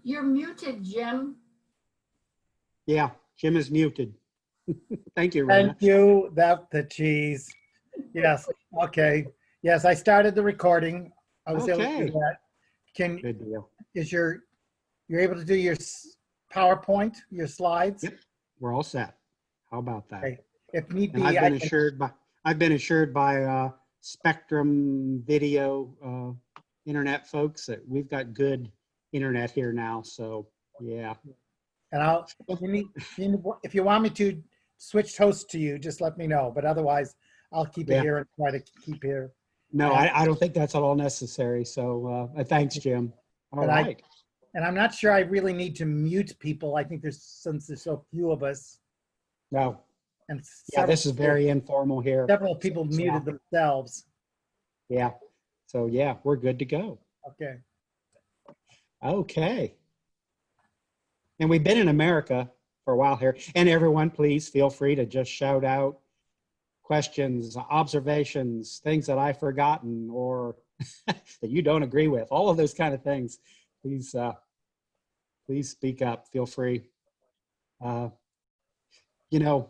You're muted, Jim. Yeah, Jim is muted. Thank you, Rena. Thank you. The cheese. Yes. Okay. Yes, I started the recording. I was able to do Okay. that. Good deal. You're able to do your PowerPoint, your slides? Yep, we're all set. How about that? Okay. If need And be, I've been assured by Spectrum Video internet folks that we've got good internet here now. So yeah. and if you want me to switch hosts to you, just let me know. But otherwise, I'll keep it here and try to keep here. No, I don't think that's at all necessary. So thanks, Jim. All right. And I'm not sure I really need to mute people. I think since there's so few of us. No. And yeah, this is very informal here. Several people muted themselves. Yeah. So yeah, we're good to go. Okay. Okay. And we've been in America for a while here. And everyone, please feel free to just shout out questions, observations, things that I've forgotten or that you don't agree with. All of those kind of things. Please speak up. Feel free. You know,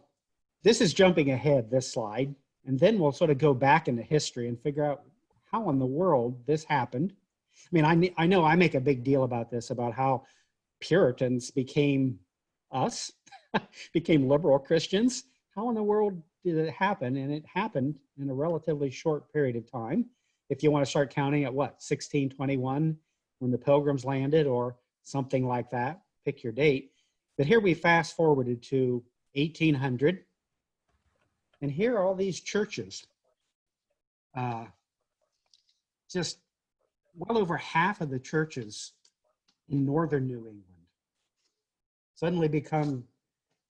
this is jumping ahead, this slide, and then we'll sort of go back into history and figure out how in the world this happened. I mean, I know I make a big deal about this, about how Puritans became us, became liberal Christians. How in the world did it happen? And it happened in a relatively short period of time. If you want to start counting at what, 1621, when the Pilgrims landed or something like that, pick your date. But here we fast forwarded to 1800. And here are all these churches. Just well over half of the churches in northern New England suddenly become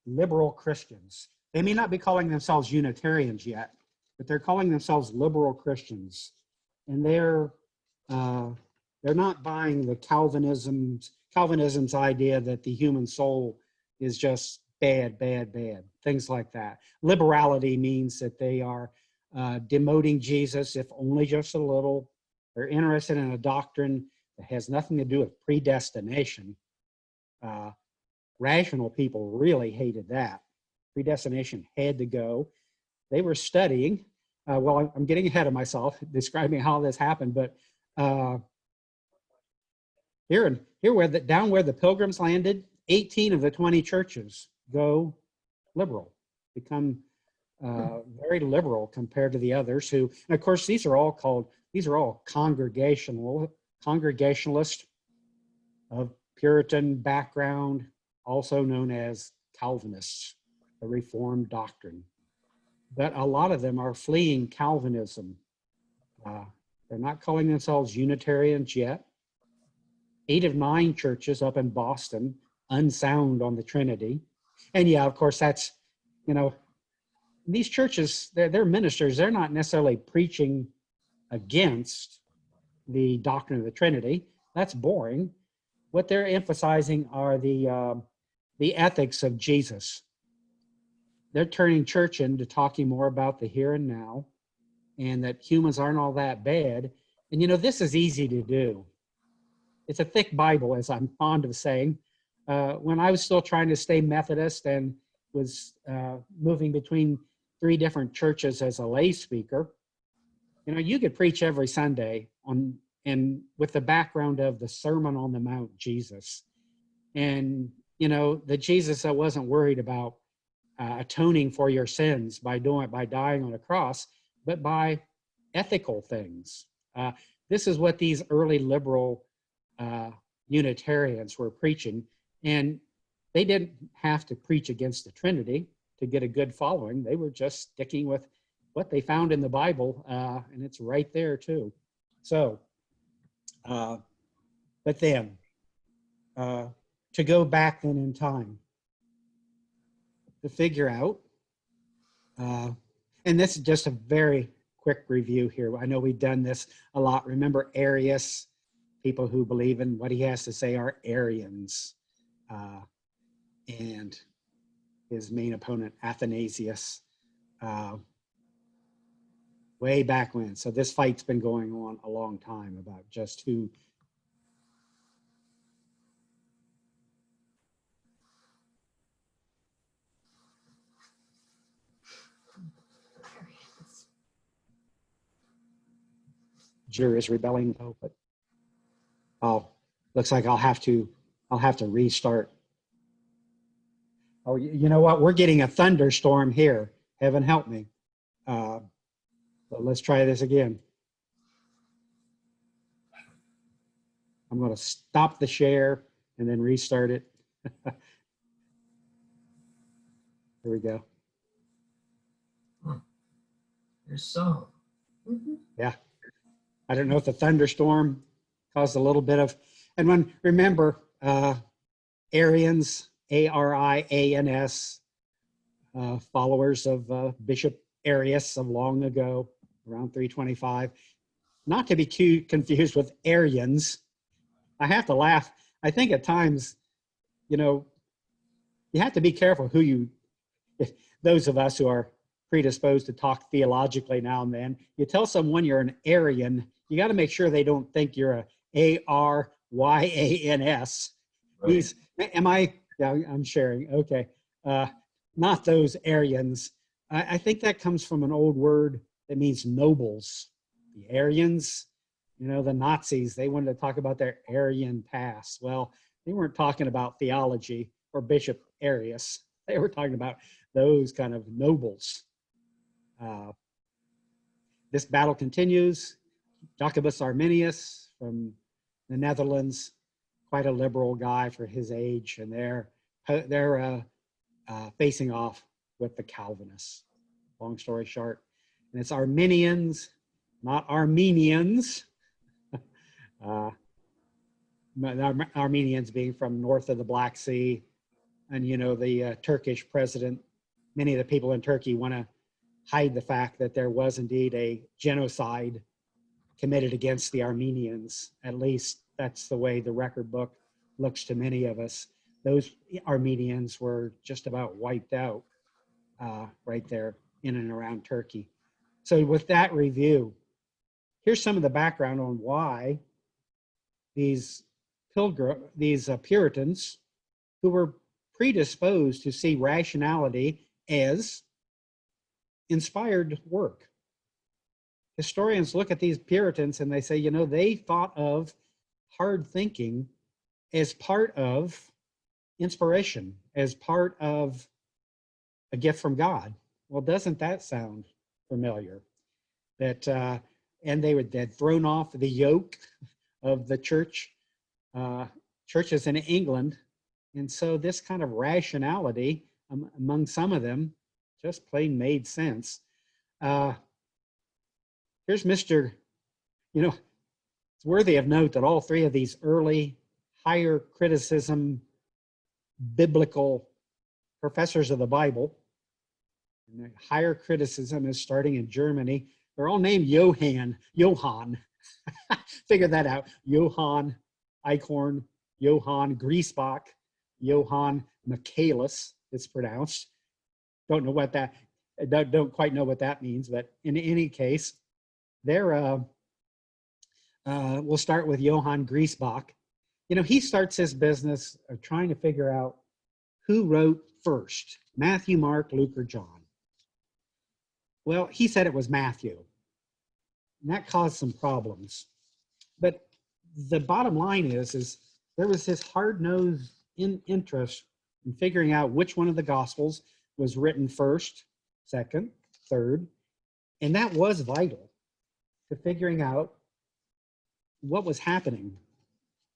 liberal Christians. They may not be calling themselves Unitarians yet, but they're calling themselves liberal Christians. And they're not buying the Calvinism's idea that the human soul is just bad, things like that. Liberality means that they are demoting Jesus, if only just a little. They're interested in a doctrine that has nothing to do with predestination. Rational people really hated that. Predestination had to go. They were studying. Well, I'm getting ahead of myself describing how this happened, but down where the Pilgrims landed, 18 of the 20 churches go liberal, become very liberal compared to the others who, and of course, these are all Congregationalist of Puritan background, also known as Calvinists, the Reformed doctrine. But a lot of them are fleeing Calvinism. They're not calling themselves Unitarians yet. 8 of 9 churches up in Boston unsound on the Trinity. And yeah, of course, that's, you know, these churches, they're ministers, they're not necessarily preaching against the doctrine of the Trinity. That's boring. What they're emphasizing are the ethics of Jesus. They're turning church into talking more about the here and now, and that humans aren't all that bad. And you know, this is easy to do. It's a thick Bible, as I'm fond of saying. When I was still trying to stay Methodist and was moving between 3 different churches as a lay speaker, you know, you could preach every Sunday and with the background of the Sermon on the Mount Jesus. And, you know, the Jesus that wasn't worried about atoning for your sins by dying on a cross, but by ethical things. This is what these early liberal Unitarians were preaching, and they didn't have to preach against the Trinity to get a good following. They were just sticking with what they found in the Bible, and it's right there too. So, but then, to go back then in time, to figure out, and this is just a very quick review here. I know we've done this a lot. Remember Arius, people who believe in what he has to say are Arians, and his main opponent, Athanasius, way back when. So this fight's been going on a long time about just who jury is rebelling though, but oh, looks like I'll have to restart. Oh, you know what? We're getting a thunderstorm here. Heaven help me. So let's try this again. I'm going to stop the share and then restart it. Here we go. There's some. Yeah. I don't know if the thunderstorm caused a little bit of, and when, remember, Arians, Arians, followers of Bishop Arius of long ago, around 325, not to be too confused with Arians. I have to laugh. I think at times, you know, you have to be careful who you, if those of us who are predisposed to talk theologically now and then, you tell someone you're an Arian, you got to make sure they don't think you're a Aryans. Right. These, am I, yeah, I'm sharing, okay. Not those Aryans. I think that comes from an old word that means nobles. The Aryans, you know, the Nazis, they wanted to talk about their Aryan past. Well, they weren't talking about theology or Bishop Arius. They were talking about those kind of nobles. This battle continues. Jacobus Arminius from the Netherlands, quite a liberal guy for his age, and they're facing off with the Calvinists. Long story short, and it's Arminians, not Armenians. Armenians being from north of the Black Sea, and you know the Turkish president. Many of the people in Turkey want to hide the fact that there was indeed a genocide committed against the Armenians. At least that's the way the record book looks to many of us. Those Armenians were just about wiped out right there in and around Turkey. So with that review, here's some of the background on why these Puritans, who were predisposed to see rationality as inspired work. Historians look at these Puritans and they say, you know, they thought of hard thinking as part of inspiration, as part of a gift from God. Well, doesn't that sound familiar? That and they'd thrown off the yoke of the churches in England, and so this kind of rationality among some of them just plain made sense. Here's Mr. You know, it's worthy of note that all three of these early higher criticism biblical professors of the Bible, and the higher criticism is starting in Germany. They're all named Johann. Figure that out. Johann Eichhorn, Johann Griesbach, Johann Michaelis, it's pronounced. Don't quite know what that means, but in any case, we'll start with Johann Griesbach. You know, he starts his business of trying to figure out who wrote first, Matthew, Mark, Luke, or John. Well, he said it was Matthew, and that caused some problems. But the bottom line is there was this hard-nosed interest in figuring out which one of the Gospels was written first, second, third, and that was vital to figuring out what was happening,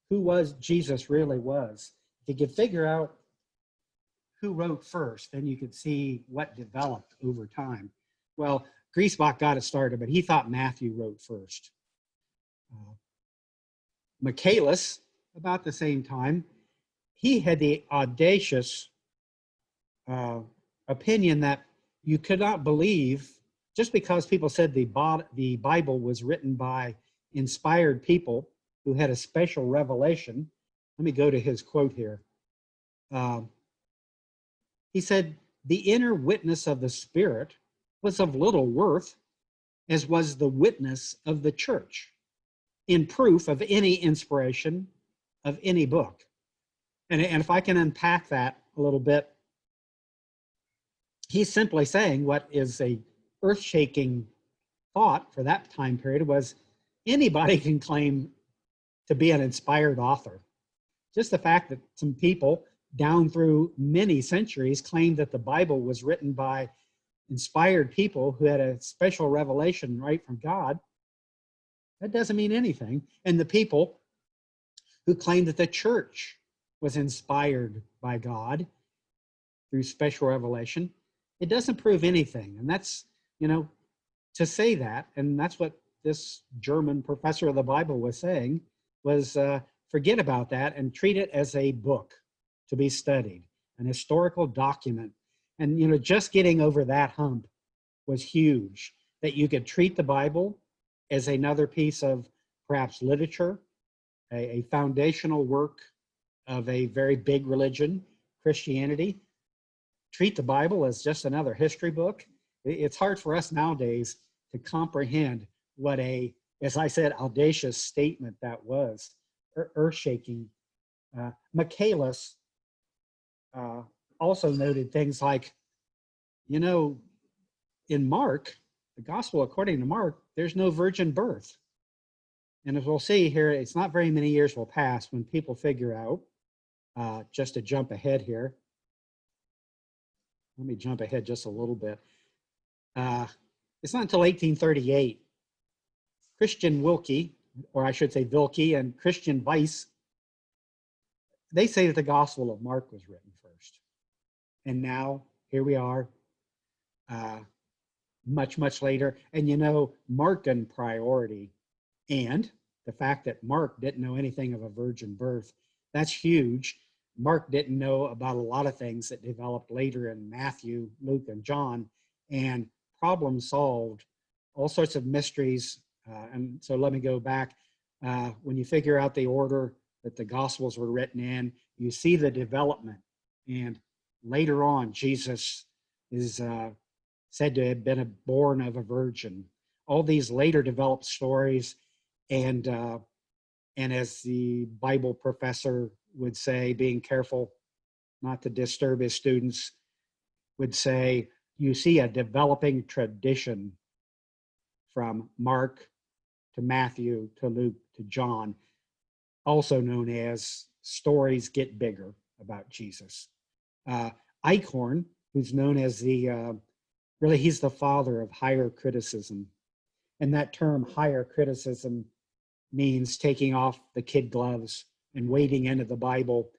who was Jesus really was. If you could figure out who wrote first, then you could see what developed over time. Well, Griesbach got it started, but he thought Matthew wrote first. Michaelis, about the same time, he had the audacious opinion that you could not believe, just because people said the Bible was written by inspired people who had a special revelation. Let me go to his quote here. He said, "The inner witness of the Spirit was of little worth, as was the witness of the church, in proof of any inspiration of any book." And if I can unpack that a little bit, he's simply saying what is a earth-shaking thought for that time period was, anybody can claim to be an inspired author. Just the fact that some people down through many centuries claimed that the Bible was written by inspired people who had a special revelation right from God, that doesn't mean anything. And the people who claim that the church was inspired by God through special revelation, it doesn't prove anything. And that's, to say that, and that's what this German professor of the Bible was saying, was forget about that and treat it as a book to be studied, an historical document. And, just getting over that hump was huge, that you could treat the Bible as another piece of perhaps literature, a foundational work of a very big religion, Christianity. Treat the Bible as just another history book. It's hard for us nowadays to comprehend what as I said, audacious statement that was, earth-shaking. Michaelis also noted things like, in Mark, the gospel according to Mark, there's no virgin birth. And as we'll see here, it's not very many years will pass when people figure out, just to jump ahead here. Let me jump ahead just a little bit. It's not until 1838, Christian Wilkie, or I should say Wilkie, and Christian Weiss, they say that the Gospel of Mark was written first. And now, here we are, much, much later. And Markan priority and the fact that Mark didn't know anything of a virgin birth, that's huge. Mark didn't know about a lot of things that developed later in Matthew, Luke, and John, and problem solved, all sorts of mysteries. And so let me go back. When you figure out the order that the Gospels were written in, you see the development. And later on, Jesus is said to have been born of a virgin. All these later developed stories, and as the Bible professor would say, being careful not to disturb his students, would say, you see a developing tradition from Mark to Matthew to Luke to John, also known as stories get bigger about Jesus. Eichhorn, who's known as he's the father of higher criticism. And that term, higher criticism, means taking off the kid gloves and wading into the Bible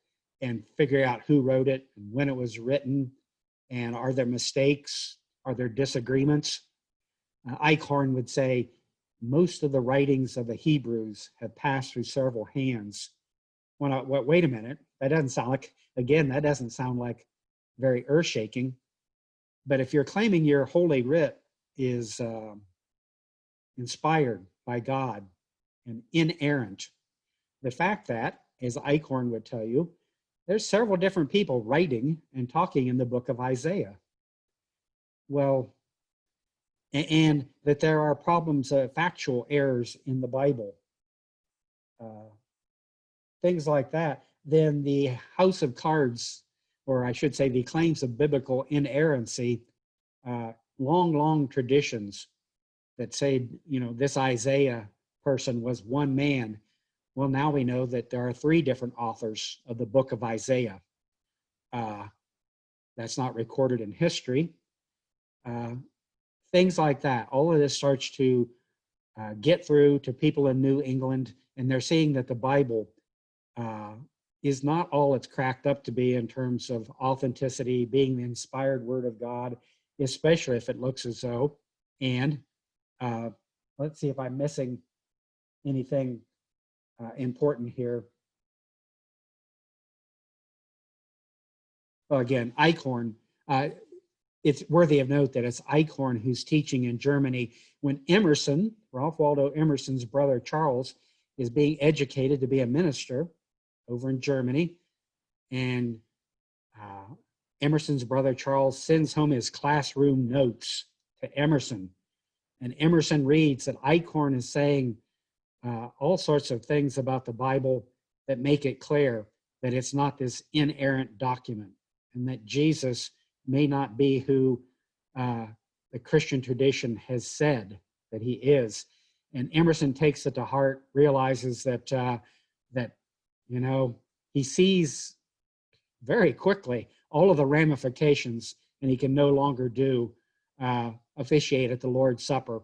and figuring out who wrote it and when it was written, and are there mistakes, are there disagreements. Eichhorn would say, most of the writings of the Hebrews have passed through several hands. Wait a minute, that doesn't sound like very earth-shaking. But if you're claiming your Holy Writ is inspired by God and inerrant, the fact that, as Eichhorn would tell you, there's several different people writing and talking in the book of Isaiah. Well, and that there are problems of factual errors in the Bible, things like that, then the house of cards, or I should say the claims of biblical inerrancy, long traditions that say, this Isaiah person was one man. Well, now we know that there are 3 different authors of the book of Isaiah. That's not recorded in history. Things like that. All of this starts to get through to people in New England, and they're seeing that the Bible is not all it's cracked up to be in terms of authenticity, being the inspired word of God, especially if it looks as though, and let's see if I'm missing anything important here. Well, again, Eichhorn, it's worthy of note that it's Eichhorn who's teaching in Germany when Emerson, Ralph Waldo Emerson's brother Charles, is being educated to be a minister over in Germany. And Emerson's brother Charles sends home his classroom notes to Emerson. And Emerson reads that Eichhorn is saying all sorts of things about the Bible that make it clear that it's not this inerrant document, and that Jesus may not be who the Christian tradition has said that he is. And Emerson takes it to heart, realizes that, he sees very quickly all of the ramifications, and he can no longer officiate at the Lord's Supper.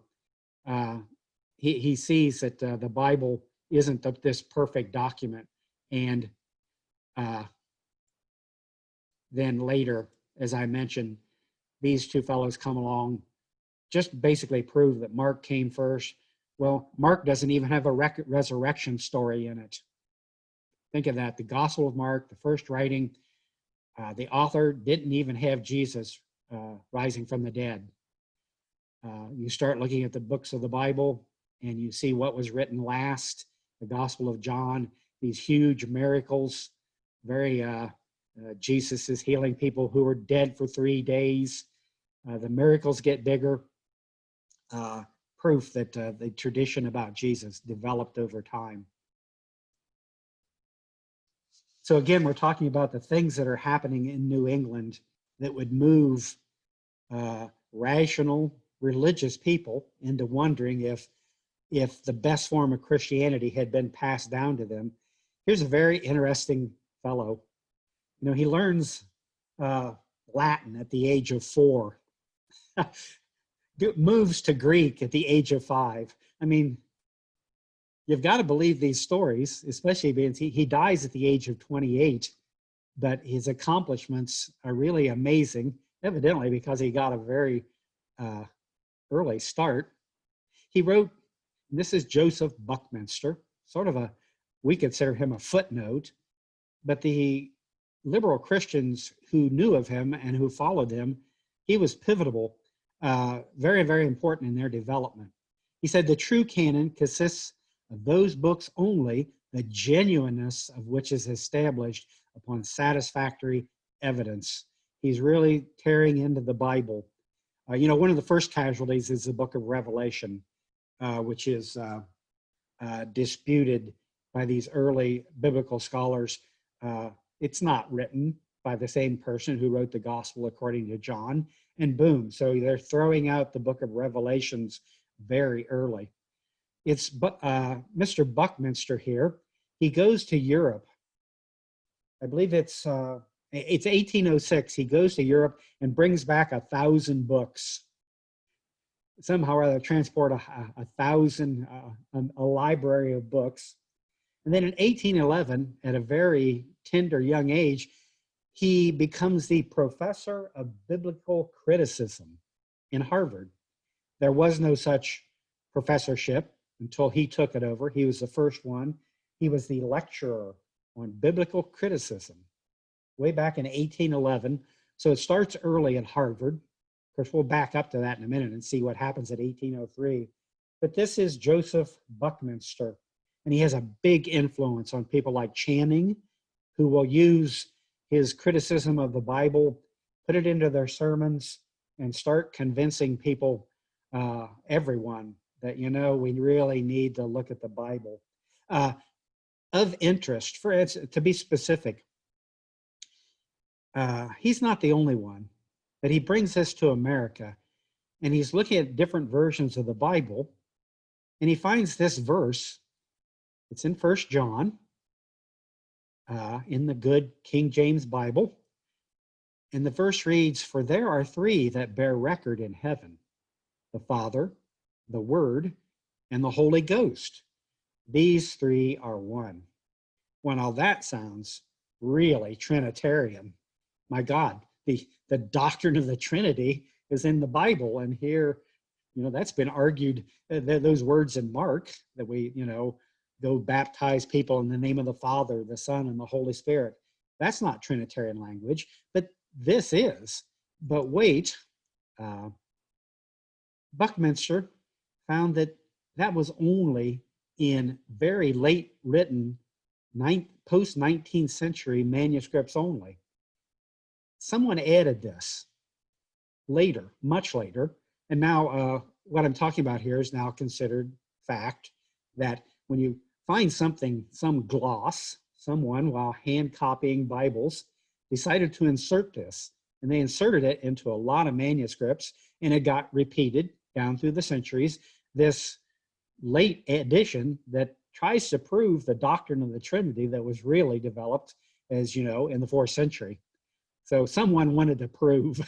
He sees that the Bible isn't this perfect document. And then later, as I mentioned, these two fellows come along, just basically prove that Mark came first. Well, Mark doesn't even have a resurrection story in it. Think of that. The Gospel of Mark, the first writing, the author didn't even have Jesus rising from the dead. You start looking at the books of the Bible and you see what was written last, the Gospel of John, these huge miracles, Jesus is healing people who were dead for 3 days. The miracles get bigger. Proof that the tradition about Jesus developed over time. So again, we're talking about the things that are happening in New England that would move rational religious people into wondering if the best form of Christianity had been passed down to them. Here's a very interesting fellow. He learns Latin at the age of 4. Moves to Greek at the age of 5. I mean, you've got to believe these stories, especially because he dies at the age of 28, but his accomplishments are really amazing, evidently because he got a very early start. He wrote, and this is Joseph Buckminster, we consider him a footnote, but the liberal Christians who knew of him and who followed him, he was pivotal, very, very important in their development. He said the true canon consists of those books only, the genuineness of which is established upon satisfactory evidence. He's really tearing into the Bible. One of the first casualties is the book of Revelation, which is disputed by these early biblical scholars. It's not written by the same person who wrote the gospel according to John, and boom, so they're throwing out the book of Revelations very early. It's Mr. Buckminster here. He goes to Europe. I believe it's 1806. He goes to Europe and brings back 1,000 books. Somehow or other transport 1,000, a library of books. And then in 1811, at a very tender young age, he becomes the professor of biblical criticism in Harvard. There was no such professorship until he took it over. He was the first one. He was the lecturer on biblical criticism way back in 1811. So it starts early at Harvard. Of course, we'll back up to that in a minute and see what happens at 1803. But this is Joseph Buckminster, and he has a big influence on people like Channing, who will use his criticism of the Bible, put it into their sermons, and start convincing people, everyone, that, we really need to look at the Bible. Of interest, to be specific, he's not the only one, but he brings this to America, and he's looking at different versions of the Bible, and he finds this verse. It's in 1 John, in the good King James Bible, and the verse reads, "For there are 3 that bear record in heaven, the Father, the Word, and the Holy Ghost. These 3 are one." Well, now that sounds really Trinitarian. My God, the doctrine of the Trinity is in the Bible, and here, that's been argued. Those words in Mark that we, go baptize people in the name of the Father, the Son, and the Holy Spirit. That's not Trinitarian language, but this is. But wait, Buckminster found that was only in very late written post-19th century manuscripts only. Someone added this later, much later, and now what I'm talking about here is now considered fact, that when you find something, some gloss, someone, while hand copying Bibles, decided to insert this, and they inserted it into a lot of manuscripts, and it got repeated down through the centuries. This late edition that tries to prove the doctrine of the Trinity that was really developed, as you know, in the 4th century. So someone wanted to prove,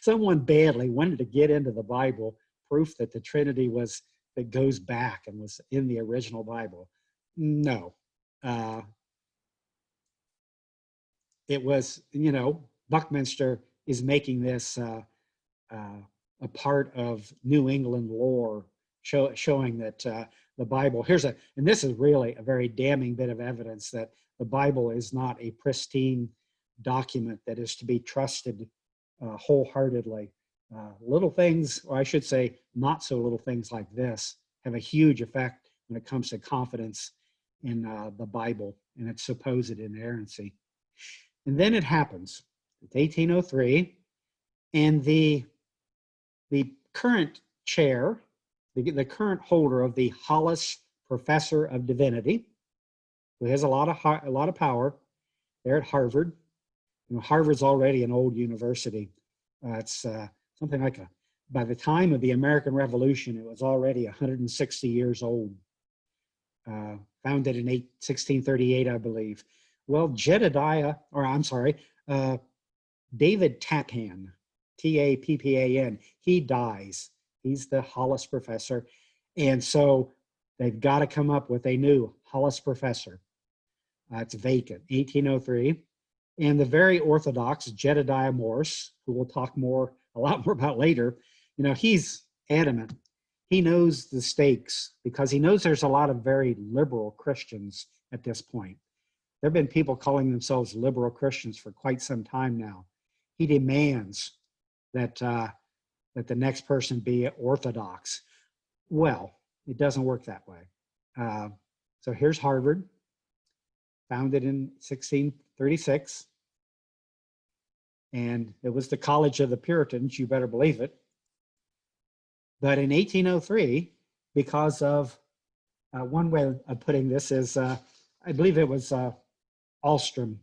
someone badly wanted to get into the Bible, proof that the Trinity that goes back and was in the original Bible. No. It was, Buckminster is making this a part of New England lore, showing that the Bible, and this is really a very damning bit of evidence that the Bible is not a pristine document that is to be trusted wholeheartedly. Little things, or I should say not so little things like this, have a huge effect when it comes to confidence in the Bible and its supposed inerrancy. And then it happens. It's 1803, and the current chair, the current holder of the Hollis Professor of Divinity, who has a lot of power there at Harvard. Harvard's already an old university. It's something like by the time of the American Revolution, it was already 160 years old. Founded in 1638, I believe. Well, David Tappan, Tappan, he dies. He's the Hollis Professor. And so they've got to come up with a new Hollis Professor. It's vacant, 1803. And the very orthodox Jedediah Morse, who we'll talk a lot more about later, he's adamant. He knows the stakes because he knows there's a lot of very liberal Christians at this point. There have been people calling themselves liberal Christians for quite some time now. He demands that the next person be orthodox. Well, it doesn't work that way. So here's Harvard, founded in 1636. And it was the College of the Puritans, you better believe it. But in 1803, because of one way of putting this is, I believe it was Alstrom,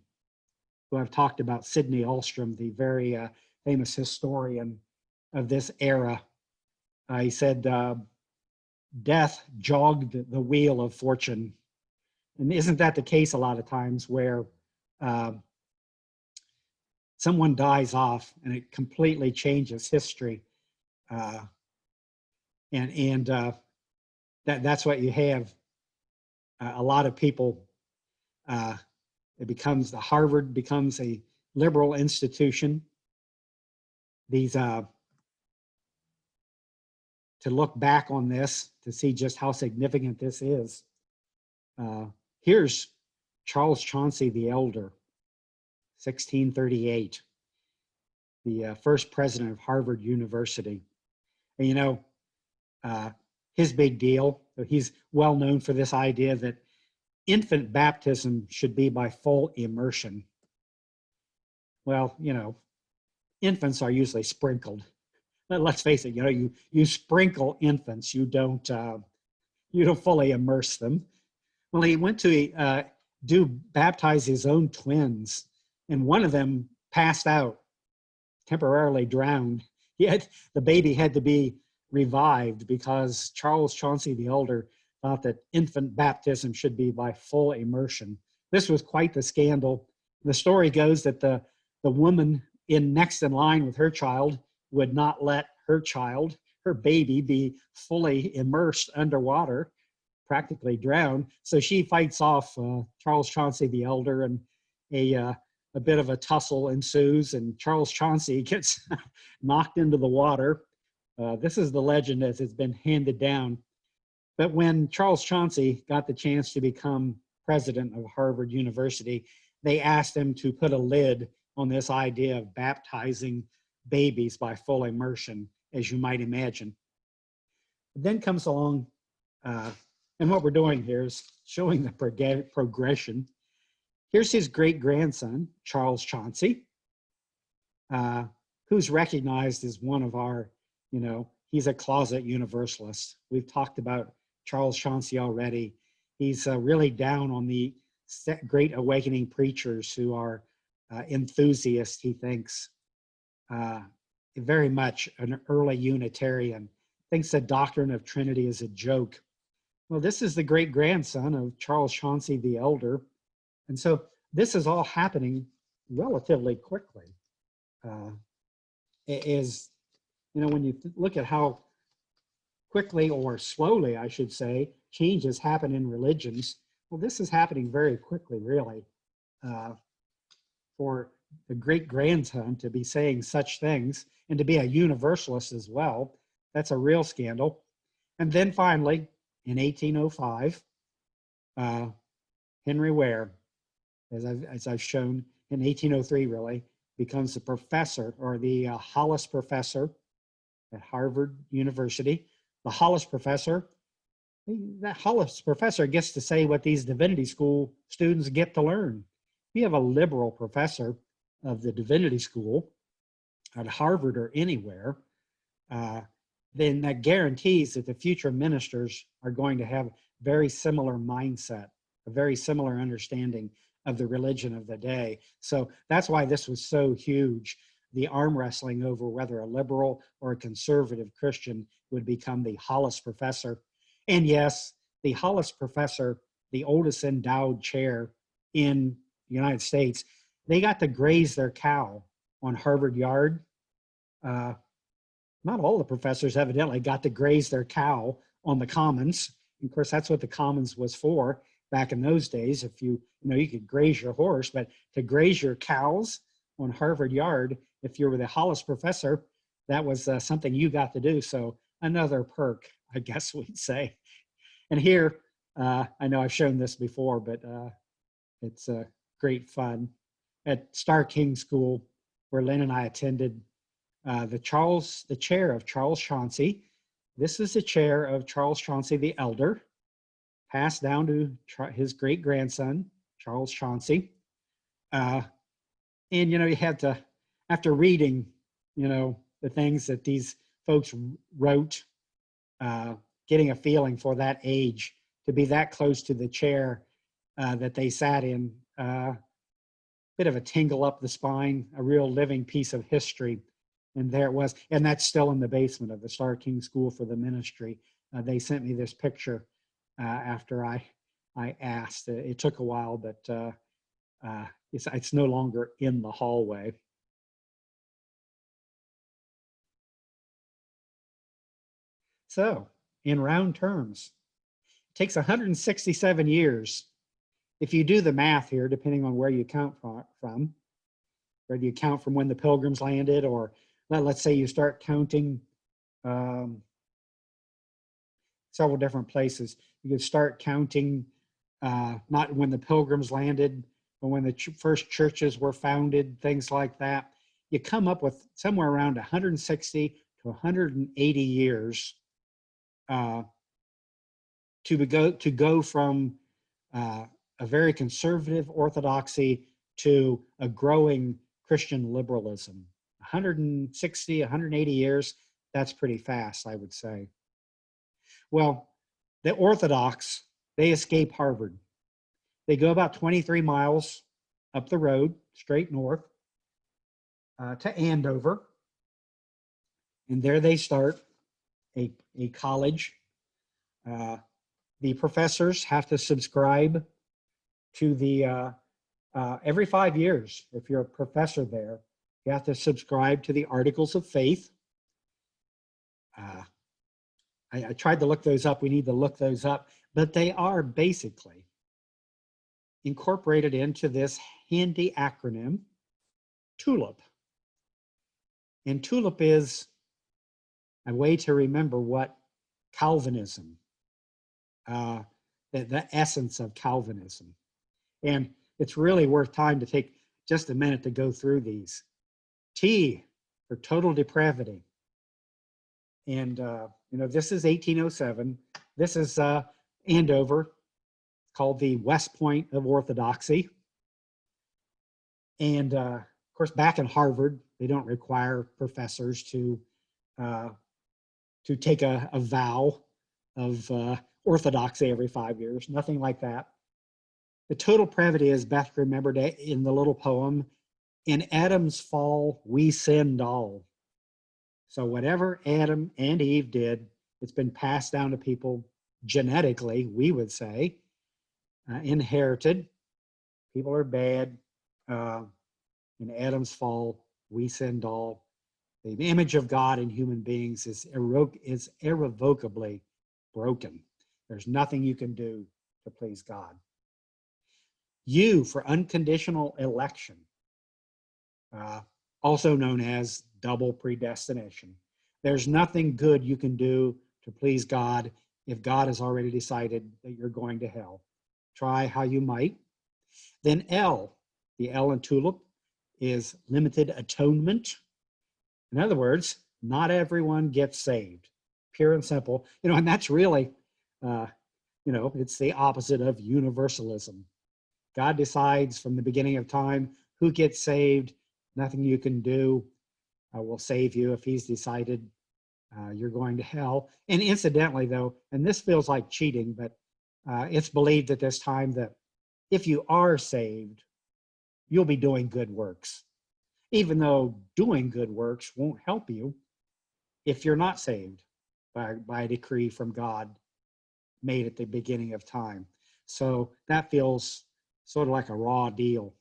who I've talked about, Sidney Alstrom, the very famous historian of this era. He said, death jogged the wheel of fortune. And isn't that the case a lot of times where someone dies off and it completely changes history? That's what you have. A lot of people, Harvard becomes a liberal institution. These, to look back on this, to see just how significant this is. Here's Charles Chauncey the Elder, 1638, the first president of Harvard University. And his big deal, he's well known for this idea that infant baptism should be by full immersion. Well, infants are usually sprinkled. Let's face it, you sprinkle infants, you don't fully immerse them. Well, he went to baptize his own twins, and one of them passed out, temporarily drowned. The baby had to be revived because Charles Chauncey the Elder thought that infant baptism should be by full immersion. This was quite the scandal. The story goes that the woman next in line with her child would not let her baby, be fully immersed underwater, practically drowned. So she fights off Charles Chauncey the Elder, and a bit of a tussle ensues, and Charles Chauncey gets knocked into the water. This is the legend as it's been handed down. But when Charles Chauncey got the chance to become president of Harvard University, they asked him to put a lid on this idea of baptizing babies by full immersion, as you might imagine. Then comes along, and what we're doing here is showing the progression. Here's his great-grandson, Charles Chauncey, who's recognized as one of our, he's a closet Universalist. We've talked about Charles Chauncey already. He's really down on the Great Awakening preachers who are enthusiasts, he thinks. Very much an early Unitarian. Thinks the doctrine of Trinity is a joke. Well, this is the great grandson of Charles Chauncey the Elder. And so this is all happening relatively quickly. It is, when you look at how quickly or slowly, I should say, changes happen in religions, well, this is happening very quickly, really. For the great grandson to be saying such things and to be a universalist as well, that's a real scandal. And then finally, in 1805, Henry Ware, as I've shown, in 1803 really, becomes the professor, or the Hollis professor at Harvard University. The Hollis professor, that Hollis professor gets to say what these divinity school students get to learn. If you have a liberal professor of the divinity school at Harvard or anywhere, then that guarantees that the future ministers are going to have very similar mindset, a very similar understanding of the religion of the day. So that's why this was so huge, the arm wrestling over whether a liberal or a conservative Christian would become the Hollis professor. And yes, the Hollis professor, the oldest endowed chair in the United States, they got to graze their cow on Harvard Yard. Not all the professors evidently got to graze their cow on the commons. Of course, that's what the commons was for back in those days. If you could graze your horse, but to graze your cows on Harvard Yard, if you were the Hollis professor, that was something you got to do. So another perk, I guess we'd say. And here, I know I've shown this before, but it's great fun. At Star King School, where Lynn and I attended, the chair of Charles Chauncey. This is the chair of Charles Chauncey the Elder, passed down to his great grandson, Charles Chauncey. And, you had to, after reading, the things that these folks wrote, getting a feeling for that age, to be that close to the chair that they sat in, bit of a tingle up the spine, a real living piece of history. And there it was. And that's still in the basement of the Star King School for the Ministry. They sent me this picture after I asked. It took a while, but it's no longer in the hallway. So, in round terms, it takes 167 years. If you do the math here, depending on where you count from, whether you count from when the Pilgrims landed, or let's say you start counting several different places. You could start counting not when the Pilgrims landed, but when the first churches were founded, things like that. You come up with somewhere around 160 to 180 years to go from a very conservative orthodoxy to a growing Christian liberalism. 160, 180 years, that's pretty fast, I would say. Well, the Orthodox, they escape Harvard. They go about 23 miles up the road, straight north, to Andover. And there they start a college. The professors have to subscribe to the, every 5 years, if you're a professor there, you have to subscribe to the Articles of Faith. I tried to look those up. We need to look those up. But they are basically incorporated into this handy acronym, TULIP. And TULIP is a way to remember what Calvinism, the essence of Calvinism. And it's really worth time to take just a minute to go through these. T for total depravity. And, this is 1807. This is Andover, called the West Point of Orthodoxy. And, of course, back in Harvard, they don't require professors to take a vow of orthodoxy every 5 years, nothing like that. The total depravity is best remembered in the little poem, "In Adam's fall, we sinned all." So whatever Adam and Eve did, it's been passed down to people genetically, we would say, inherited. People are bad. In Adam's fall, we sinned all. The image of God in human beings is irrevocably broken. There's nothing you can do to please God. U for unconditional election, also known as double predestination. There's nothing good you can do to please God if God has already decided that you're going to hell. Try how you might. Then L, the L in TULIP, is limited atonement. In other words, not everyone gets saved. Pure and simple. And that's really, it's the opposite of universalism. God decides from the beginning of time who gets saved. Nothing you can do will save you if he's decided you're going to hell. And incidentally, though, and this feels like cheating, but it's believed at this time that if you are saved, you'll be doing good works, even though doing good works won't help you if you're not saved by a decree from God made at the beginning of time. So that feels sort of like a raw deal.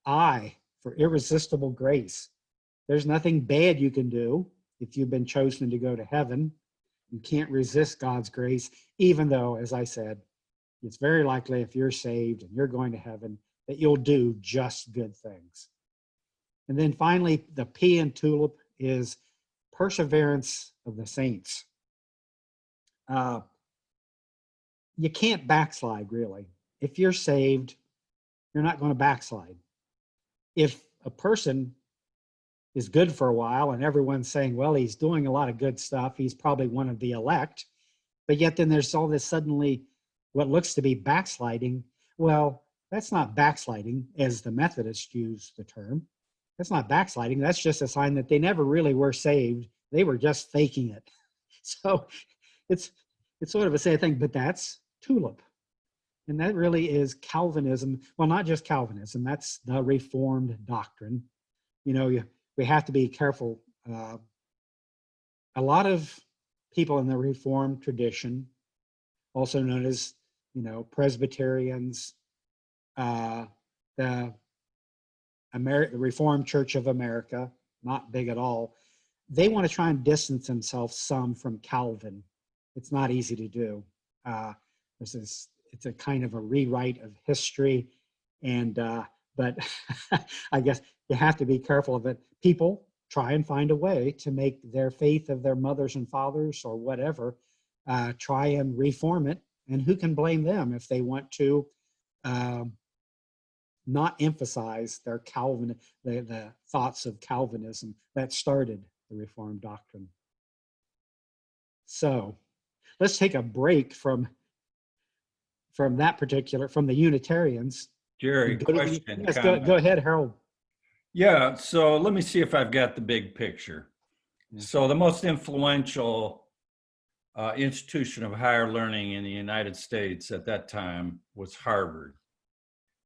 I, for irresistible grace. There's nothing bad you can do if you've been chosen to go to heaven. You can't resist God's grace, even though, as I said, it's very likely if you're saved and you're going to heaven that you'll do just good things. And then finally, the P in TULIP is perseverance of the saints. You can't backslide, really. If you're saved, you're not going to backslide. If a person is good for a while and everyone's saying, well, he's doing a lot of good stuff, he's probably one of the elect, but yet then there's all this suddenly what looks to be backsliding. Well, that's not backsliding as the Methodists use the term. That's not backsliding. That's just a sign that they never really were saved. They were just faking it. So it's sort of a sad thing, but that's TULIP. And that really is Calvinism. Well, not just Calvinism, that's the Reformed doctrine. We have to be careful. A lot of people in the Reformed tradition, also known as, Presbyterians, the Reformed Church of America, not big at all, they want to try and distance themselves some from Calvin. It's not easy to do. It's a kind of a rewrite of history, but I guess you have to be careful of it. People try and find a way to make their faith of their mothers and fathers or whatever, try and reform it. And who can blame them if they want to not emphasize their the thoughts of Calvinism that started the Reformed doctrine. So let's take a break from the Unitarians. Jerry, question. Yes, go ahead, Harold. Yeah, so let me see if I've got the big picture. So the most influential institution of higher learning in the United States at that time was Harvard.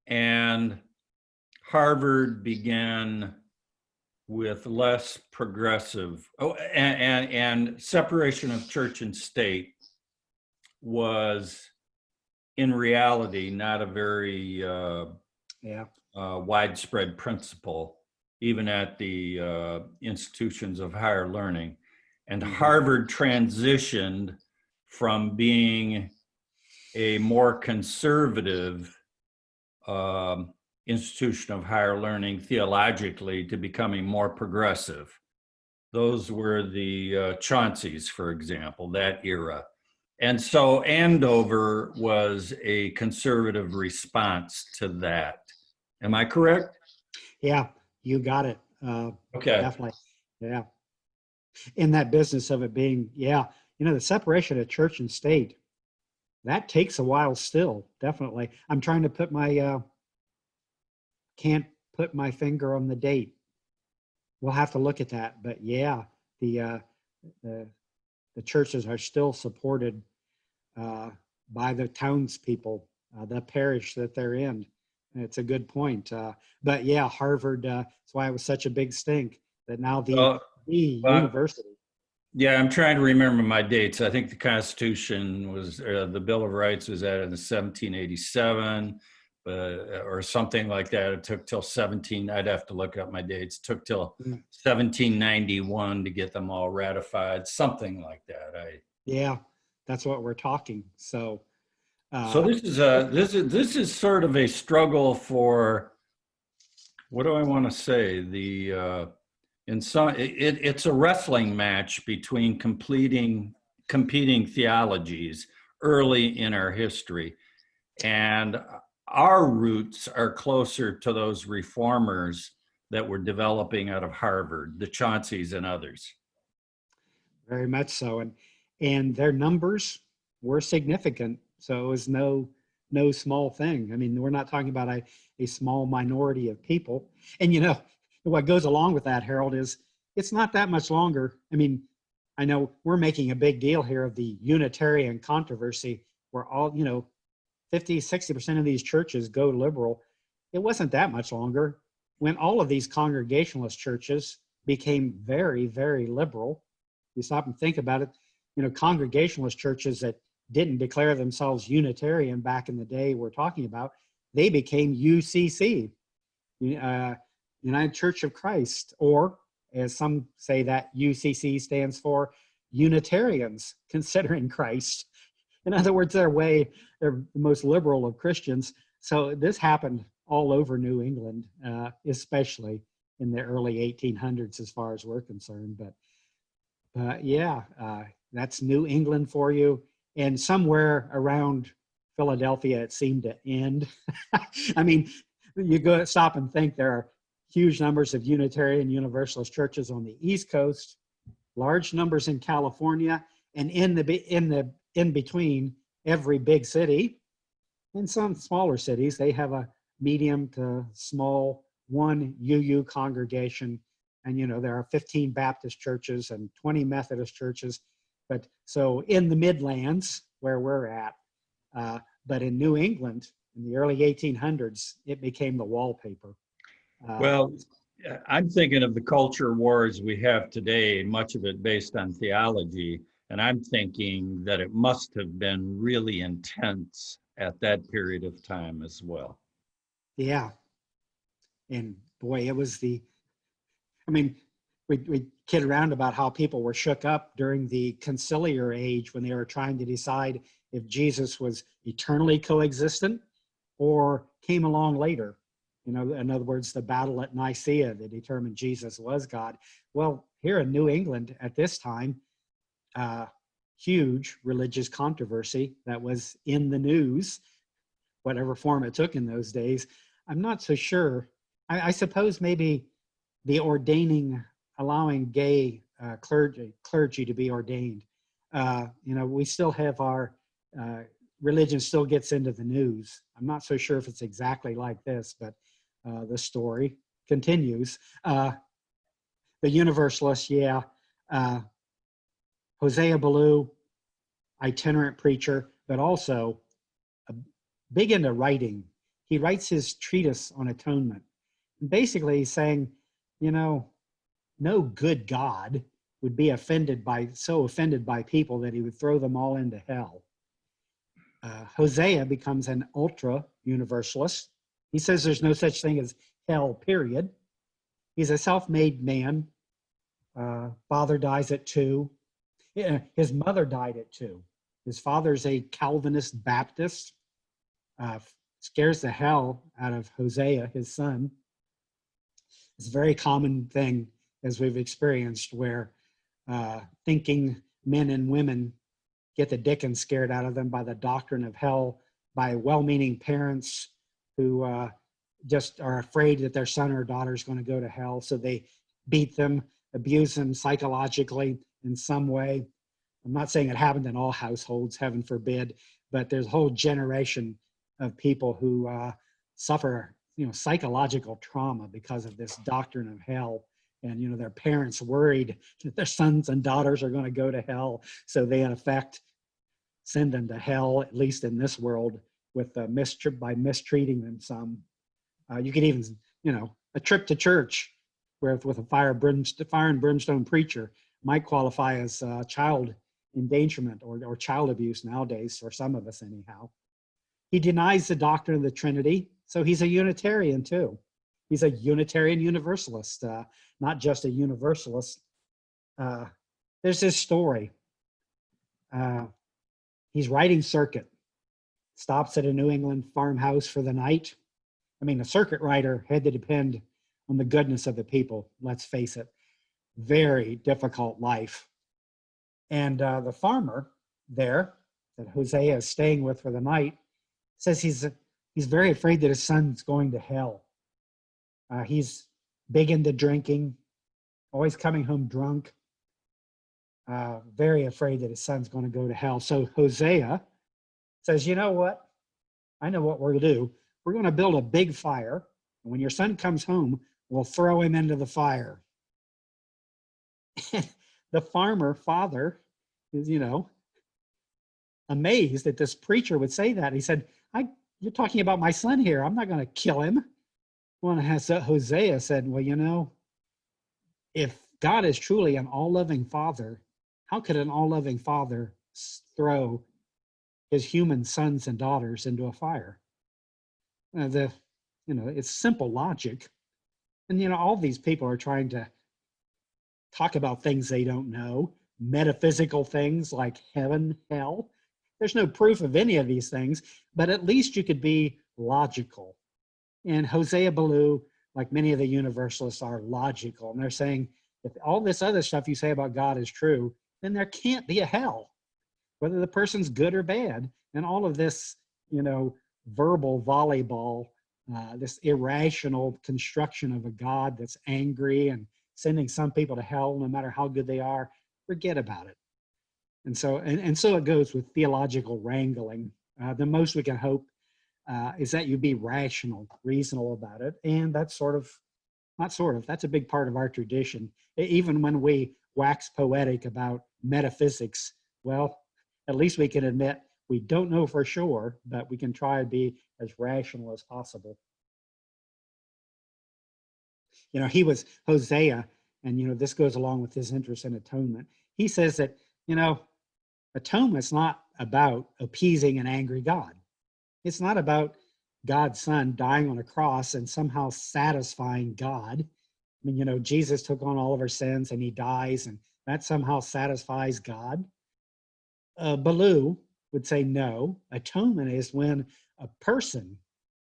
And Harvard began with less progressive, and separation of church and state was in reality not a very widespread principle, even at the institutions of higher learning. And Harvard transitioned from being a more conservative institution of higher learning theologically to becoming more progressive. Those were the Chaunceys, for example, that era. And so Andover was a conservative response to that. Am I correct? Yeah, you got it. Okay. Definitely. Yeah. In that business of it being, the separation of church and state, that takes a while still, definitely. I'm trying to can't put my finger on the date. We'll have to look at that. But yeah, the churches are still supported by the townspeople, the parish that they're in. It's a good point. But yeah, Harvard, that's why it was such a big stink that now the university. Yeah, I'm trying to remember my dates. I think the Constitution was, the Bill of Rights was added in 1787, or something like that. It took till 17, I'd have to look up my dates, took till Mm. 1791 to get them all ratified, something like that. Yeah, that's what we're talking. So, So this is sort of a struggle for, what do I want to say? It's a wrestling match between competing theologies early in our history, and our roots are closer to those reformers that were developing out of Harvard, the Chaunceys and others. very much so, and their numbers were significant. So it was no small thing. I mean, we're not talking about a small minority of people. And what goes along with that, Harold, is it's not that much longer. I mean, I know we're making a big deal here of the Unitarian controversy, where all 50-60% of these churches go liberal. It wasn't that much longer when all of these Congregationalist churches became very, very liberal. You stop and think about it, Congregationalist churches that didn't declare themselves Unitarian back in the day we're talking about, they became UCC, United Church of Christ, or as some say that UCC stands for Unitarians Considering Christ. In other words, they're the most liberal of Christians. So this happened all over New England, especially in the early 1800s, as far as we're concerned. But yeah, that's New England for you. And somewhere around Philadelphia, it seemed to end. I mean, you go stop and think there are huge numbers of Unitarian Universalist churches on the East Coast, large numbers in California, and in between every big city. In some smaller cities, they have a medium to small one UU congregation. And, there are 15 Baptist churches and 20 Methodist churches. But so in the Midlands, where we're at, but in New England, in the early 1800s, it became the wallpaper. Well, I'm thinking of the culture wars we have today, much of it based on theology. And I'm thinking that it must have been really intense at that period of time as well. Yeah. And boy, it was I mean, we kid around about how people were shook up during the conciliar age when they were trying to decide if Jesus was eternally coexistent or came along later. In other words, the battle at Nicaea that determined Jesus was God. Well, here in New England at this time, huge religious controversy that was in the news, whatever form it took in those days. I'm not so sure. I suppose maybe the allowing gay clergy to be ordained. We still have our religion still gets into the news. I'm not so sure if it's exactly like this, but the story continues. The Universalists, yeah. Hosea Ballou, itinerant preacher, but also big into writing. He writes his treatise on atonement. And basically, he's saying, no good God would be offended by people that he would throw them all into hell. Hosea becomes an ultra universalist. He says there's no such thing as hell, period. He's a self-made man. Father dies at 2. His mother died at 2. His father's a Calvinist Baptist. Scares the hell out of Hosea, his son. It's a very common thing, as we've experienced, where thinking men and women get the dickens scared out of them by the doctrine of hell, by well-meaning parents who just are afraid that their son or daughter is going to go to hell, so they beat them, abuse them psychologically in some way. I'm not saying it happened in all households, heaven forbid, but there's a whole generation of people who suffer, psychological trauma because of this doctrine of hell. And, their parents worried that their sons and daughters are going to go to hell. So they, in effect, send them to hell, at least in this world, with by mistreating them some. You could even, a trip to church with a fire and brimstone preacher might qualify as child endangerment or child abuse nowadays, for some of us anyhow. He denies the doctrine of the Trinity, so he's a Unitarian too. He's a Unitarian Universalist, not just a Universalist. There's this story. He's riding circuit, stops at a New England farmhouse for the night. I mean, a circuit rider had to depend on the goodness of the people, let's face it. Very difficult life. And the farmer there that Hosea is staying with for the night says he's very afraid that his son's going to hell. He's big into drinking, always coming home drunk, very afraid that his son's going to go to hell. So Hosea says, you know what? I know what we're going to do. We're going to build a big fire. And when your son comes home, we'll throw him into the fire. The farmer father is, amazed that this preacher would say that. He said, you're talking about my son here. I'm not going to kill him. Well, Hosea said, well, if God is truly an all-loving father, how could an all-loving father throw his human sons and daughters into a fire? It's simple logic. And, all these people are trying to talk about things they don't know, metaphysical things like heaven, hell. There's no proof of any of these things, but at least you could be logical. And Hosea Ballou, like many of the Universalists, are logical. And they're saying, if all this other stuff you say about God is true, then there can't be a hell, whether the person's good or bad. And all of this, verbal volleyball, this irrational construction of a God that's angry and sending some people to hell no matter how good they are, forget about it. And so it goes with theological wrangling. The most we can hope is that you be rational, reasonable about it. And that's that's a big part of our tradition. Even when we wax poetic about metaphysics, well, at least we can admit we don't know for sure, but we can try to be as rational as possible. He was Hosea, and this goes along with his interest in atonement. He says that, atonement's not about appeasing an angry God. It's not about God's son dying on a cross and somehow satisfying God. I mean, Jesus took on all of our sins and he dies, and that somehow satisfies God. Ballou would say no. Atonement is when a person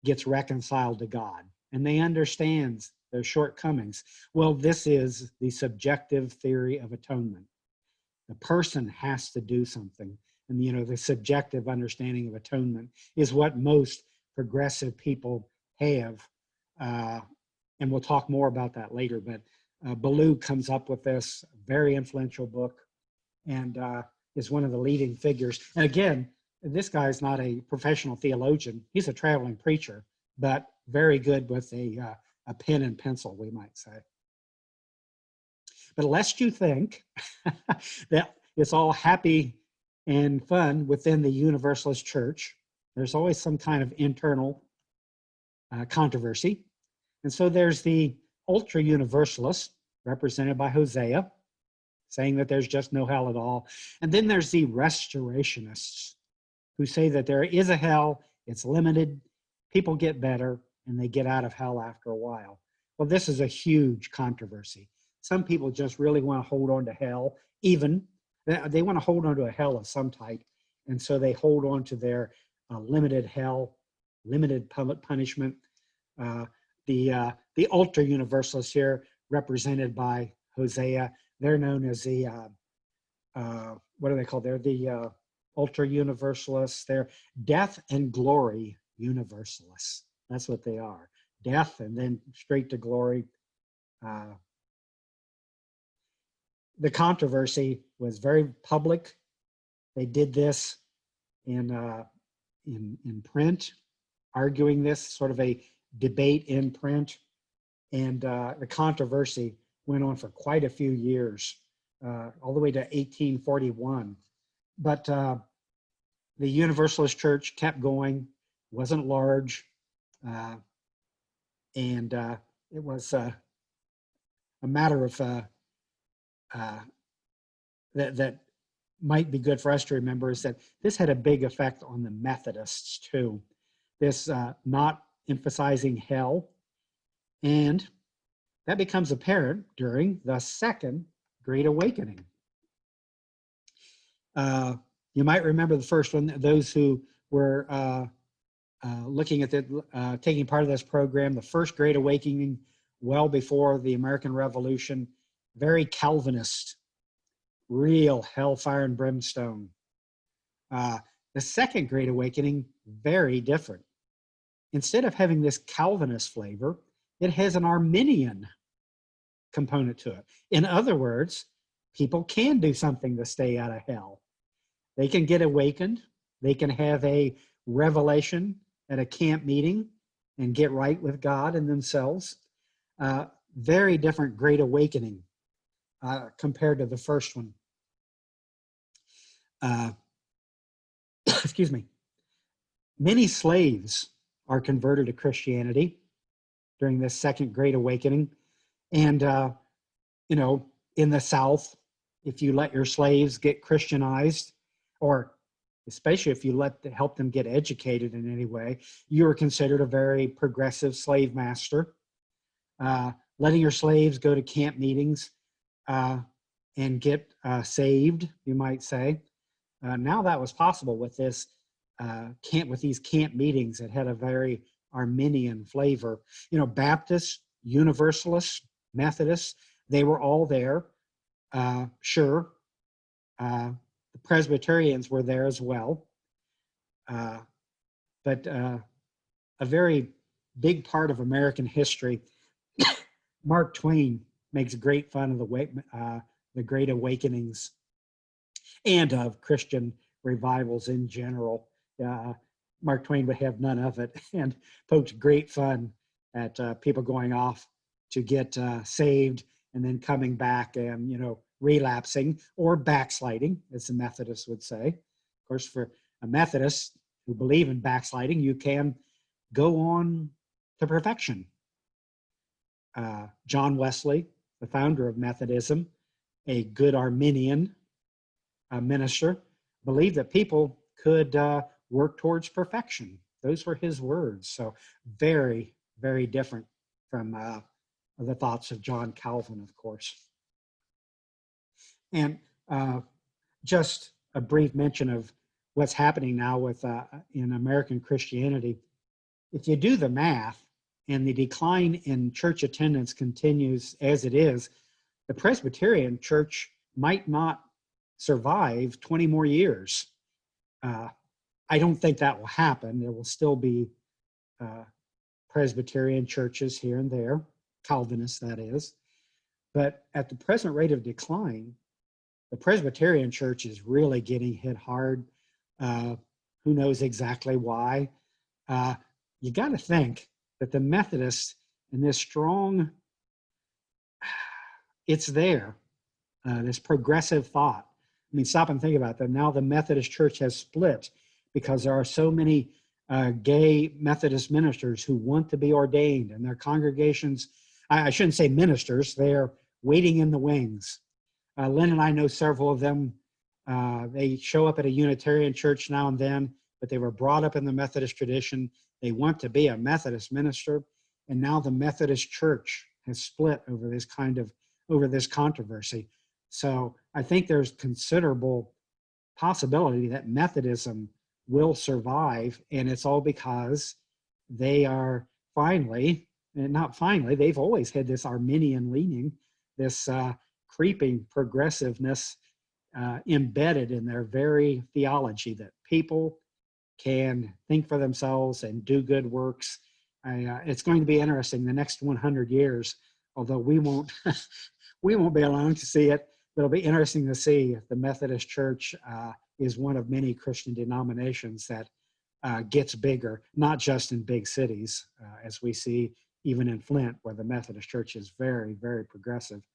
gets reconciled to God and they understand their shortcomings. Well, this is the subjective theory of atonement. The person has to do something. And, the subjective understanding of atonement is what most progressive people have. And we'll talk more about that later. But Ballou comes up with this very influential book and is one of the leading figures. And again, this guy is not a professional theologian. He's a traveling preacher, but very good with a pen and pencil, we might say. But lest you think that it's all happy and fun within the Universalist Church, there's always some kind of internal controversy. And so there's the ultra-Universalists, represented by Hosea, saying that there's just no hell at all. And then there's the restorationists, who say that there is a hell, it's limited, people get better, and they get out of hell after a while. Well, this is a huge controversy. Some people just really want to hold on to hell, even they want to hold on to a hell of some type. And so they hold on to their limited hell, limited punishment. The ultra universalists here, represented by Hosea, they're known as the, what are they called? They're the ultra universalists. They're death and glory universalists. That's what they are. Death and then straight to glory. The controversy was very public. They did this in print, arguing this, sort of a debate in print. And the controversy went on for quite a few years, all the way to 1841. But the Universalist Church kept going, wasn't large, and it was a matter of that might be good for us to remember is that this had a big effect on the Methodists too. This not emphasizing hell, and that becomes apparent during the Second Great Awakening. You might remember the first one. Those who were looking at taking part of this program, the First Great Awakening, well before the American Revolution, very Calvinist, real hellfire and brimstone. The Second Great Awakening, very different. Instead of having this Calvinist flavor, it has an Arminian component to it. In other words, people can do something to stay out of hell. They can get awakened. They can have a revelation at a camp meeting and get right with God and themselves. Very different Great Awakening compared to the first one. Excuse me. Many slaves are converted to Christianity during this Second Great Awakening. And, in the South, if you let your slaves get Christianized, or especially if you help them get educated in any way, you are considered a very progressive slave master. Letting your slaves go to camp meetings and get saved, you might say. Now that was possible with this with these camp meetings that had a very Arminian flavor. Baptists, Universalists, Methodists, they were all there. Sure, the Presbyterians were there as well. But a very big part of American history, Mark Twain makes great fun of the Great Awakenings and of Christian revivals in general. Mark Twain would have none of it and poked great fun at people going off to get saved and then coming back and, relapsing or backsliding, as the Methodists would say. Of course, for a Methodist who believe in backsliding, you can go on to perfection. John Wesley, the founder of Methodism, a good Arminian minister, believed that people could work towards perfection. Those were his words. So very, very different from the thoughts of John Calvin, of course. And just a brief mention of what's happening now with in American Christianity. If you do the math and the decline in church attendance continues as it is, the Presbyterian church might not survive 20 more years. I don't think that will happen. There will still be Presbyterian churches here and there, Calvinists that is. But at the present rate of decline, the Presbyterian church is really getting hit hard. Who knows exactly why? You got to think that the Methodists and this strong, it's there, this progressive thought. I mean, stop and think about that. Now the Methodist church has split because there are so many gay Methodist ministers who want to be ordained, and their congregations, I shouldn't say ministers, they're waiting in the wings. Lynn and I know several of them. They show up at a Unitarian church now and then, but they were brought up in the Methodist tradition. They want to be a Methodist minister, and now the Methodist church has split over this controversy. So I think there's considerable possibility that Methodism will survive, and it's all because they are they've always had this Arminian leaning, this creeping progressiveness embedded in their very theology that people can think for themselves and do good works. It's going to be interesting the next 100 years, although we won't be along to see it. But it'll be interesting to see if the Methodist Church is one of many Christian denominations that gets bigger, not just in big cities, as we see even in Flint, where the Methodist Church is very, very progressive.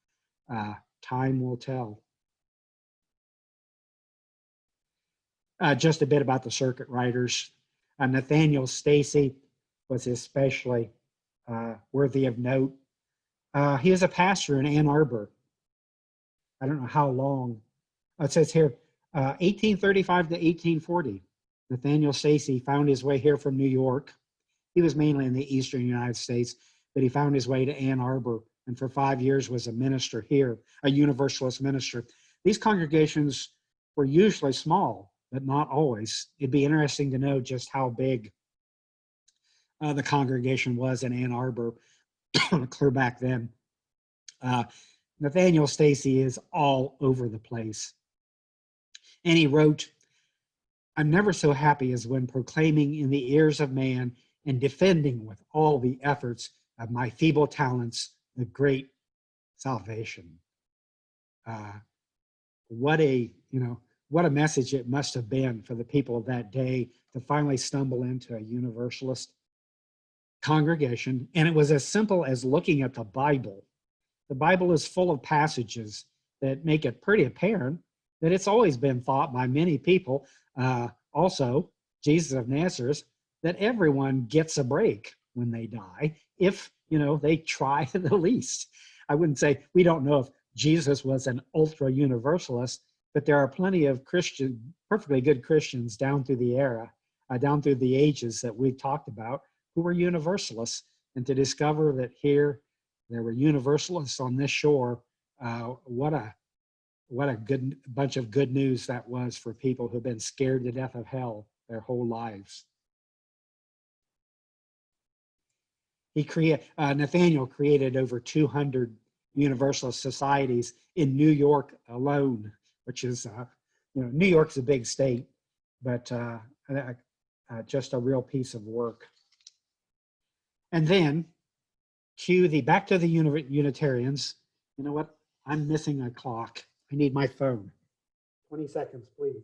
Time will tell. Just a bit about the circuit riders. Nathaniel Stacy was especially worthy of note. He was a pastor in Ann Arbor. I don't know how long It says here, 1835 to 1840, Nathaniel Stacy found his way here from New York. He was mainly in the eastern United States, but he found his way to Ann Arbor, and for 5 years was a minister here, a Universalist minister. These congregations were usually small, but not always. It'd be interesting to know just how big the congregation was in Ann Arbor clear back then. Nathaniel Stacy is all over the place. And he wrote, "I'm never so happy as when proclaiming in the ears of man and defending with all the efforts of my feeble talents the great salvation." What a message it must have been for the people of that day to finally stumble into a Universalist congregation. And it was as simple as looking at the Bible. The Bible is full of passages that make it pretty apparent that it's always been thought by many people, also Jesus of Nazareth, that everyone gets a break when they die if they try the least. I wouldn't say, we don't know if Jesus was an ultra universalist, but there are plenty of perfectly good Christians down through the era, down through the ages that we've talked about, who were universalists. And to discover that here there were universalists on this shore, what a good bunch of good news that was for people who've been scared to death of hell their whole lives. Nathaniel created over 200 Universalist societies in New York alone, which is, New York's a big state, but just a real piece of work. And then back to the Unitarians. You know what? I'm missing a clock. I need my phone. 20 seconds, please.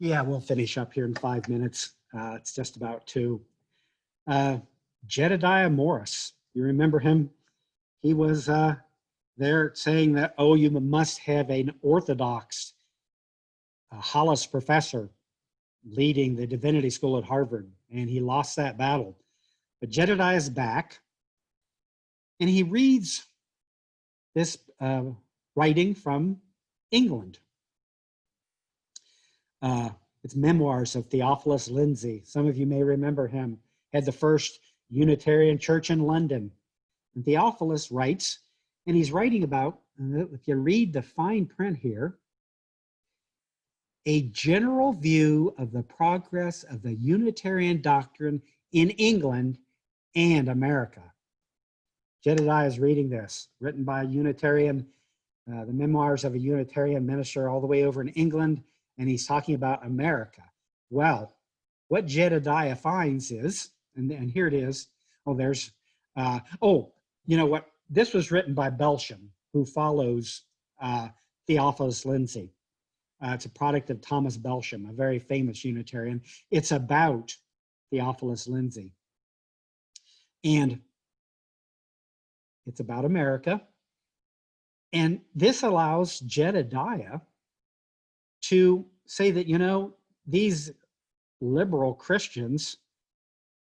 Yeah, we'll finish up here in 5 minutes. It's just about 2. Jedediah Morris, you remember him? He was there saying that, you must have an Orthodox Hollis professor leading the divinity school at Harvard, and he lost that battle. But Jedediah is back, and he reads this writing from England. It's memoirs of Theophilus Lindsay. Some of you may remember him, had the first Unitarian church in London. And Theophilus writes, and he's writing about, if you read the fine print here, a general view of the progress of the Unitarian doctrine in England and America. Jedediah is reading this, written by a Unitarian, the memoirs of a Unitarian minister all the way over in England, and he's talking about America. Well, what Jedediah finds is, and here it is, you know what? This was written by Belsham, who follows Theophilus Lindsay. It's a product of Thomas Belsham, a very famous Unitarian. It's about Theophilus Lindsay. And it's about America. And this allows Jedediah to say that, these liberal Christians,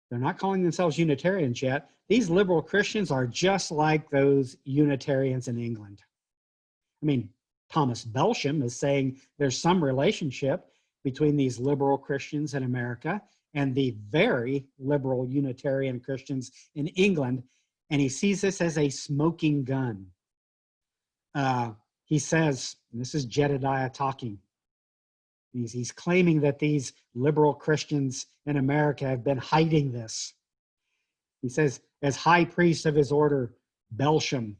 they're not calling themselves Unitarians yet. These liberal Christians are just like those Unitarians in England. I mean, Thomas Belsham is saying there's some relationship between these liberal Christians in America and the very liberal Unitarian Christians in England, and he sees this as a smoking gun. He says, and this is Jedediah talking, he's claiming that these liberal Christians in America have been hiding this. He says, as high priest of his order, Belsham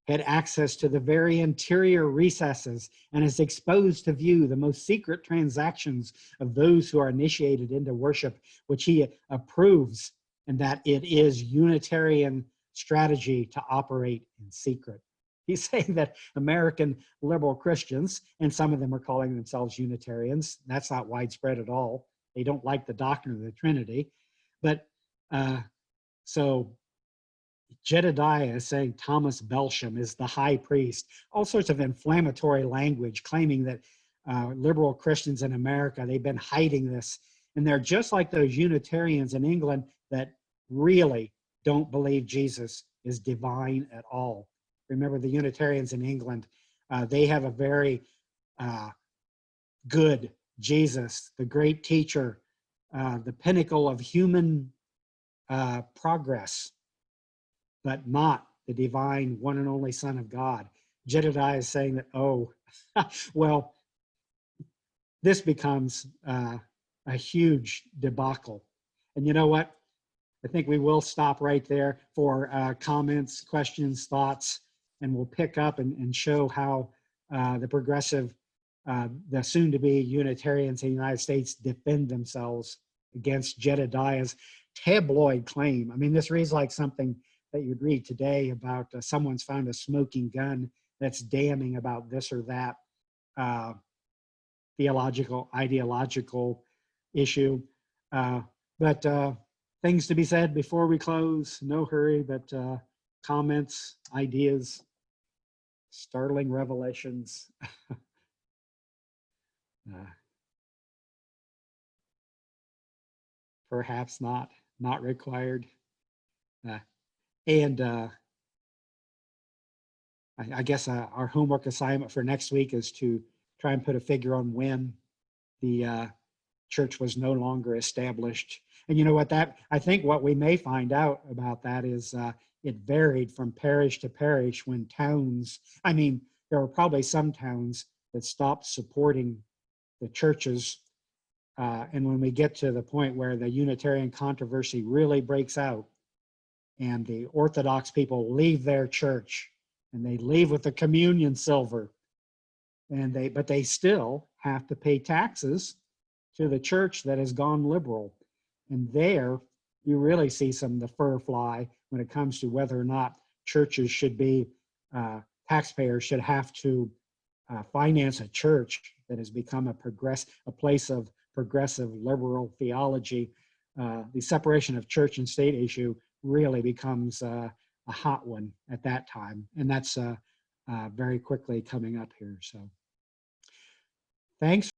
had access to the very interior recesses and is exposed to view the most secret transactions of those who are initiated into worship, which he approves, and that it is Unitarian strategy to operate in secret. He's saying that American liberal Christians, and some of them are calling themselves Unitarians, that's not widespread at all. They don't like the doctrine of the Trinity. But so Jedediah is saying Thomas Belsham is the high priest, all sorts of inflammatory language claiming that liberal Christians in America, they've been hiding this. And they're just like those Unitarians in England that really don't believe Jesus is divine at all. Remember, the Unitarians in England, they have a very good Jesus, the great teacher, the pinnacle of human progress, but not the divine one and only Son of God. Jedediah is saying that, oh, well, this becomes a huge debacle. And you know what? I think we will stop right there for comments, questions, thoughts, and we'll pick up and show how the progressive, the soon-to-be Unitarians in the United States defend themselves against Jedediah's tabloid claim. I mean, this reads like something that you'd read today about someone's found a smoking gun that's damning about this or that theological, ideological issue. But things to be said before we close. No hurry, but comments, ideas, startling revelations. Perhaps not required. And I guess our homework assignment for next week is to try and put a figure on when the church was no longer established. And you know what, I think what we may find out about that is it varied from parish to parish when towns, I mean, there were probably some towns that stopped supporting the churches. And when we get to the point where the Unitarian controversy really breaks out and the Orthodox people leave their church and they leave with the communion silver, but they still have to pay taxes to the church that has gone liberal. And there you really see some of the fur fly when it comes to whether or not churches should be, taxpayers should have to finance a church that has become a place of progressive liberal theology. The separation of church and state issue really becomes a hot one at that time. And that's very quickly coming up here. So thanks.